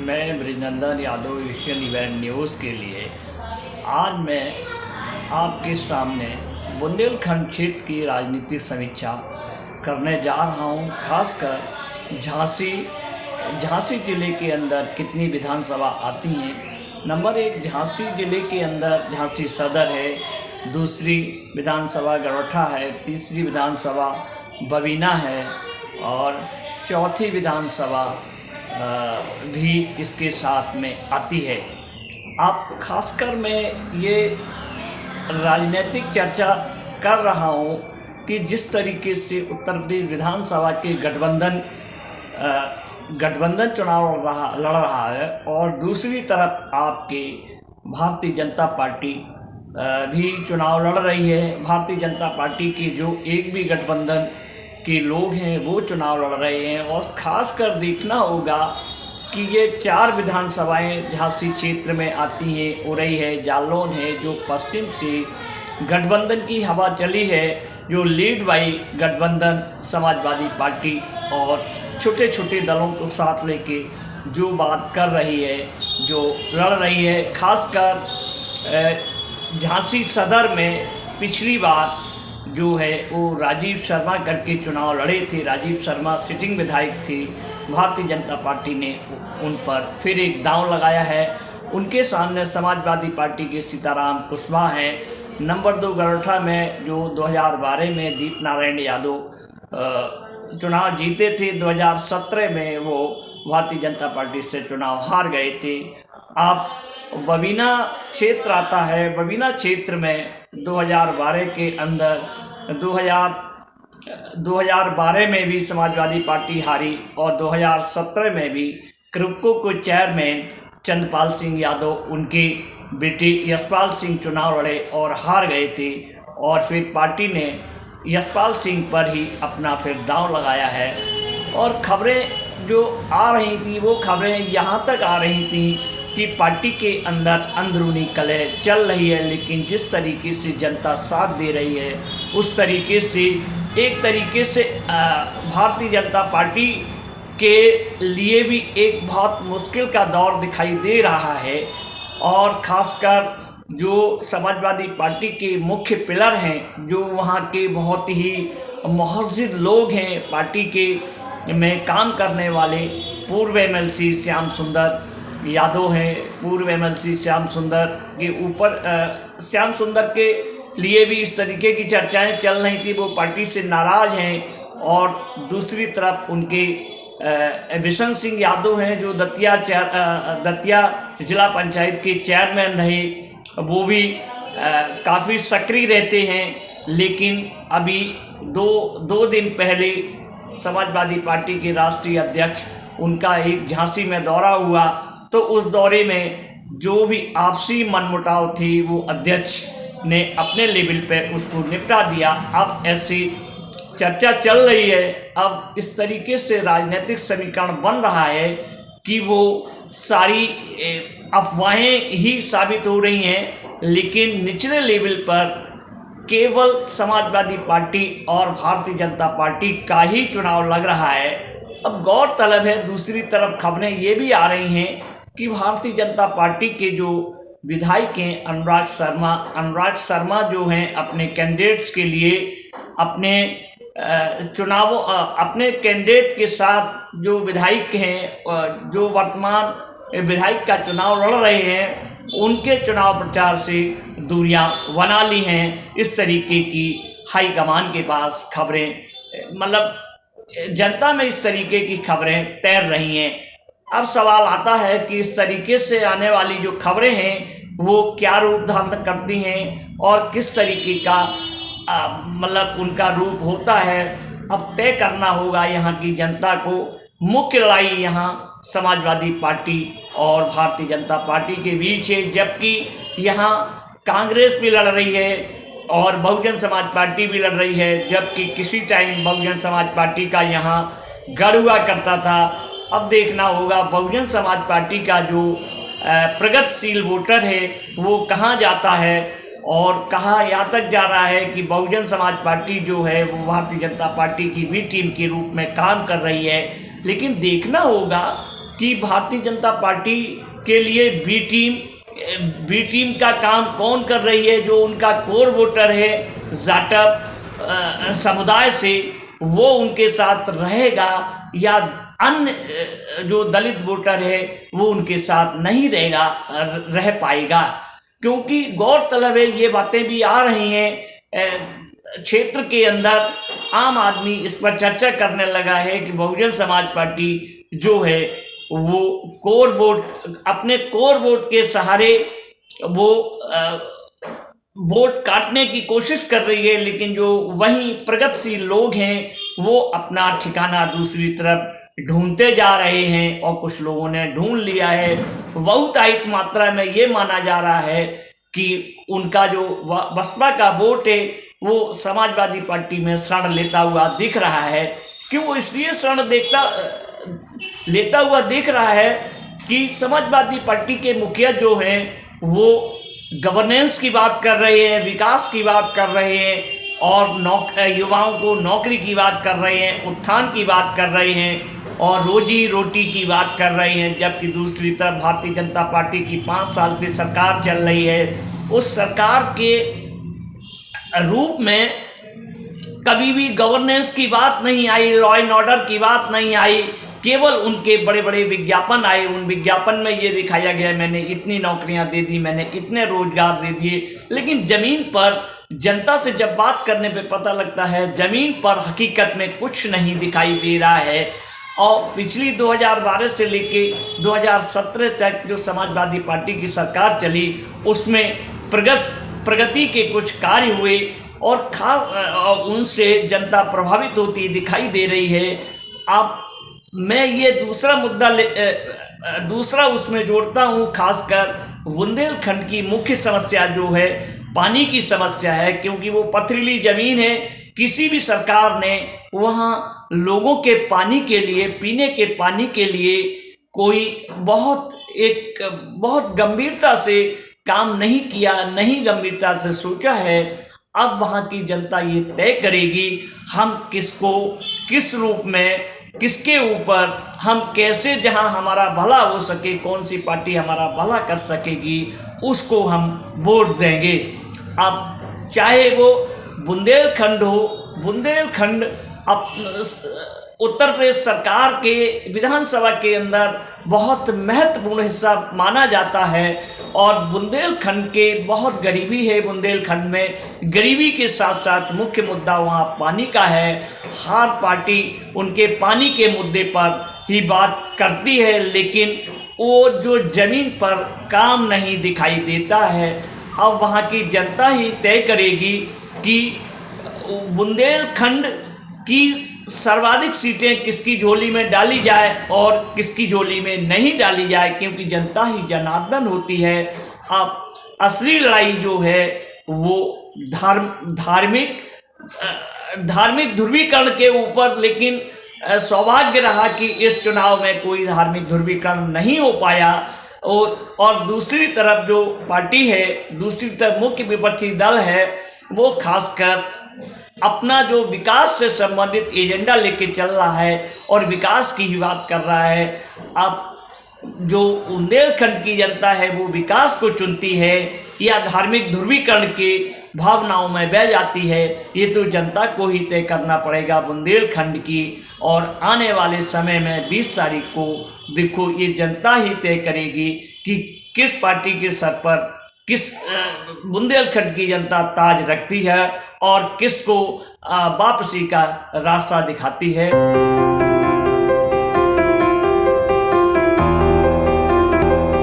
मैं Brijnandan Yadav Asian event news के लिए आज मैं आपके सामने बुंदेलखंड क्षेत्र की राजनीतिक समीक्षा करने जा रहा हूं। खासकर झांसी ज़िले के अंदर कितनी विधानसभा आती हैं। नंबर 1 झांसी ज़िले के अंदर झांसी सदर है, दूसरी विधानसभा गड़ोठा है, तीसरी विधानसभा बबीना है और चौथी विधानसभा भी इसके साथ में आती है। अब खासकर मैं ये राजनीतिक चर्चा कर रहा हूँ कि जिस तरीके से उत्तर प्रदेश विधानसभा के गठबंधन चुनाव लड़ रहा है और दूसरी तरफ आपके भारतीय जनता पार्टी भी चुनाव लड़ रही है। भारतीय जनता पार्टी के जो एक भी गठबंधन के लोग हैं वो चुनाव लड़ रहे हैं और ख़ासकर देखना होगा कि ये 4 विधानसभाएं झांसी क्षेत्र में आती हैं। उरई है, जालौन है, जो पश्चिम से गठबंधन की हवा चली है, जो लीड बाई गठबंधन समाजवादी पार्टी और छोटे छोटे दलों को साथ लेके जो बात कर रही है, जो लड़ रही है। खासकर झांसी सदर में पिछली बार जो है वो राजीव शर्मा करके चुनाव लड़े थे। राजीव शर्मा सिटिंग विधायक थे। भारतीय जनता पार्टी ने उन पर फिर एक दांव लगाया है। उनके सामने समाजवादी पार्टी के सीताराम कुशवाहा हैं। नंबर 2 गड़ोठा में जो 2012 में दीप नारायण यादव चुनाव जीते थे, 2017 में वो भारतीय जनता पार्टी से चुनाव हार गए थे। अब बबीना क्षेत्र आता है। बबीना क्षेत्र में 2012 के अंदर 2012 में भी समाजवादी पार्टी हारी और 2017 में भी क्रिप्को को चेयरमैन चंद्रपाल सिंह यादव उनके बेटे यशपाल सिंह चुनाव लड़े और हार गए थे और फिर पार्टी ने यशपाल सिंह पर ही अपना फिर दांव लगाया है। और खबरें जो आ रही थी वो खबरें यहाँ तक आ रही थी कि पार्टी के अंदर अंदरूनी कलह चल रही है, लेकिन जिस तरीके से जनता साथ दे रही है उस तरीके से एक तरीके से भारतीय जनता पार्टी के लिए भी एक बहुत मुश्किल का दौर दिखाई दे रहा है। और ख़ासकर जो समाजवादी पार्टी के मुख्य पिलर हैं, जो वहाँ के बहुत ही मुहज़्ज़िज़ लोग हैं, पार्टी के में काम करने वाले पूर्व एमएलसी श्याम सुंदर यादव हैं। पूर्व एमएलसी श्याम सुंदर के ऊपर श्याम सुंदर के लिए भी इस तरीके की चर्चाएं चल रही थी, वो पार्टी से नाराज़ हैं। और दूसरी तरफ उनके बिशन सिंह यादव हैं जो दतिया जिला पंचायत के चेयरमैन रहे, वो भी काफ़ी सक्रिय रहते हैं। लेकिन अभी दो दिन पहले समाजवादी पार्टी के राष्ट्रीय अध्यक्ष उनका एक झांसी में दौरा हुआ, तो उस दौरे में जो भी आपसी मनमुटाव थी वो अध्यक्ष ने अपने लेवल पे उसको निपटा दिया। अब ऐसी चर्चा चल रही है, अब इस तरीके से राजनीतिक समीकरण बन रहा है कि वो सारी अफवाहें ही साबित हो रही हैं, लेकिन निचले लेवल पर केवल समाजवादी पार्टी और भारतीय जनता पार्टी का ही चुनाव लग रहा है। अब गौरतलब है, दूसरी तरफ खबरें ये भी आ रही हैं कि भारतीय जनता पार्टी के जो विधायक हैं अनुराग शर्मा जो हैं अपने कैंडिडेट्स के लिए अपने अपने कैंडिडेट के साथ जो विधायक हैं जो वर्तमान विधायक का चुनाव लड़ रहे हैं, उनके चुनाव प्रचार से दूरियां बना ली हैं। इस तरीके की हाईकमान के पास खबरें मतलब जनता में इस तरीके की खबरें तैर रही हैं। अब सवाल आता है कि इस तरीके से आने वाली जो खबरें हैं वो क्या रूप धारण करती हैं और किस तरीके का मतलब उनका रूप होता है। अब तय करना होगा यहाँ की जनता को। मुख्य लड़ाई यहाँ समाजवादी पार्टी और भारतीय जनता पार्टी के बीच है, जबकि यहाँ कांग्रेस भी लड़ रही है और बहुजन समाज पार्टी भी लड़ रही है, जबकि किसी टाइम बहुजन समाज पार्टी का यहाँ गढ़ हुआ करता था। अब देखना होगा बहुजन समाज पार्टी का जो प्रगतिशील वोटर है वो कहाँ जाता है और कहाँ यहाँ तक जा रहा है कि बहुजन समाज पार्टी जो है वो भारतीय जनता पार्टी की भी टीम के रूप में काम कर रही है। लेकिन देखना होगा कि भारतीय जनता पार्टी के लिए बी टीम का काम कौन कर रही है। जो उनका कोर वोटर है जाटव समुदाय से, वो उनके साथ रहेगा या अन्य जो दलित वोटर है वो उनके साथ नहीं रह पाएगा। क्योंकि गौरतलब है, ये बातें भी आ रही हैं क्षेत्र के अंदर, आम आदमी इस पर चर्चा करने लगा है कि बहुजन समाज पार्टी जो है वो अपने कोर वोट के सहारे वो वोट काटने की कोशिश कर रही है, लेकिन जो वहीं प्रगतिशील लोग हैं वो अपना ठिकाना दूसरी तरफ ढूंढते जा रहे हैं और कुछ लोगों ने ढूंढ लिया है। बहुतायत मात्रा में ये माना जा रहा है कि उनका जो बसपा का वोट है वो समाजवादी पार्टी में शरण लेता हुआ दिख रहा है। कि वो इसलिए शरण लेता हुआ दिख रहा है कि समाजवादी पार्टी के मुखिया जो हैं वो गवर्नेंस की बात कर रहे हैं, विकास की बात कर रहे हैं और युवाओं को नौकरी की बात कर रहे हैं, उत्थान की बात कर रहे हैं और रोजी रोटी की बात कर रहे हैं। जबकि दूसरी तरफ भारतीय जनता पार्टी की 5 साल से सरकार चल रही है, उस सरकार के रूप में कभी भी गवर्नेंस की बात नहीं आई, लॉ एंड ऑर्डर की बात नहीं आई, केवल उनके बड़े बड़े विज्ञापन आए। उन विज्ञापन में ये दिखाया गया मैंने इतनी नौकरियां दे दी, मैंने इतने रोजगार दे दिए, लेकिन ज़मीन पर जनता से जब बात करने पे पता लगता है ज़मीन पर हकीकत में कुछ नहीं दिखाई दे रहा है। और पिछली 2012 से लेके 2017 तक जो समाजवादी पार्टी की सरकार चली उसमें प्रगति के कुछ कार्य हुए और उनसे जनता प्रभावित होती दिखाई दे रही है। अब मैं ये दूसरा मुद्दा दूसरा उसमें जोड़ता हूँ, खासकर बुंदेलखंड की मुख्य समस्या जो है पानी की समस्या है। क्योंकि वो पथरीली ज़मीन है, किसी भी सरकार ने वहाँ लोगों के पानी के लिए, पीने के पानी के लिए कोई बहुत गंभीरता से काम नहीं किया, नहीं गंभीरता से सोचा है। अब वहाँ की जनता ये तय करेगी हम किसको किस रूप में, किसके ऊपर हम कैसे, जहाँ हमारा भला हो सके, कौन सी पार्टी हमारा भला कर सकेगी, उसको हम वोट देंगे। अब चाहे वो बुंदेलखंड हो, बुंदेलखंड उत्तर प्रदेश सरकार के विधानसभा के अंदर बहुत महत्वपूर्ण हिस्सा माना जाता है और बुंदेलखंड के बहुत गरीबी है। बुंदेलखंड में गरीबी के साथ साथ मुख्य मुद्दा वहाँ पानी का है। हर पार्टी उनके पानी के मुद्दे पर ही बात करती है, लेकिन वो जो ज़मीन पर काम नहीं दिखाई देता है। अब वहाँ की जनता ही तय करेगी कि बुंदेलखंड की सर्वाधिक सीटें किसकी झोली में डाली जाए और किसकी झोली में नहीं डाली जाए, क्योंकि जनता ही जनार्दन होती है। अब असली लड़ाई जो है वो धार्मिक ध्रुवीकरण के ऊपर, लेकिन सौभाग्य रहा कि इस चुनाव में कोई धार्मिक ध्रुवीकरण नहीं हो पाया। और दूसरी तरफ जो पार्टी है, दूसरी तरफ मुख्य विपक्षी दल है, वो खासकर अपना जो विकास से संबंधित एजेंडा लेके चल रहा है और विकास की ही बात कर रहा है। अब जो बुंदेलखंड की जनता है वो विकास को चुनती है या धार्मिक ध्रुवीकरण की भावनाओं में बह जाती है, ये तो जनता को ही तय करना पड़ेगा बुंदेलखंड की। और आने वाले समय में 20 तारीख को देखो, ये जनता ही तय करेगी कि किस पार्टी के सर पर बुंदेलखंड की जनता ताज रखती है और किसको वापसी का रास्ता दिखाती है।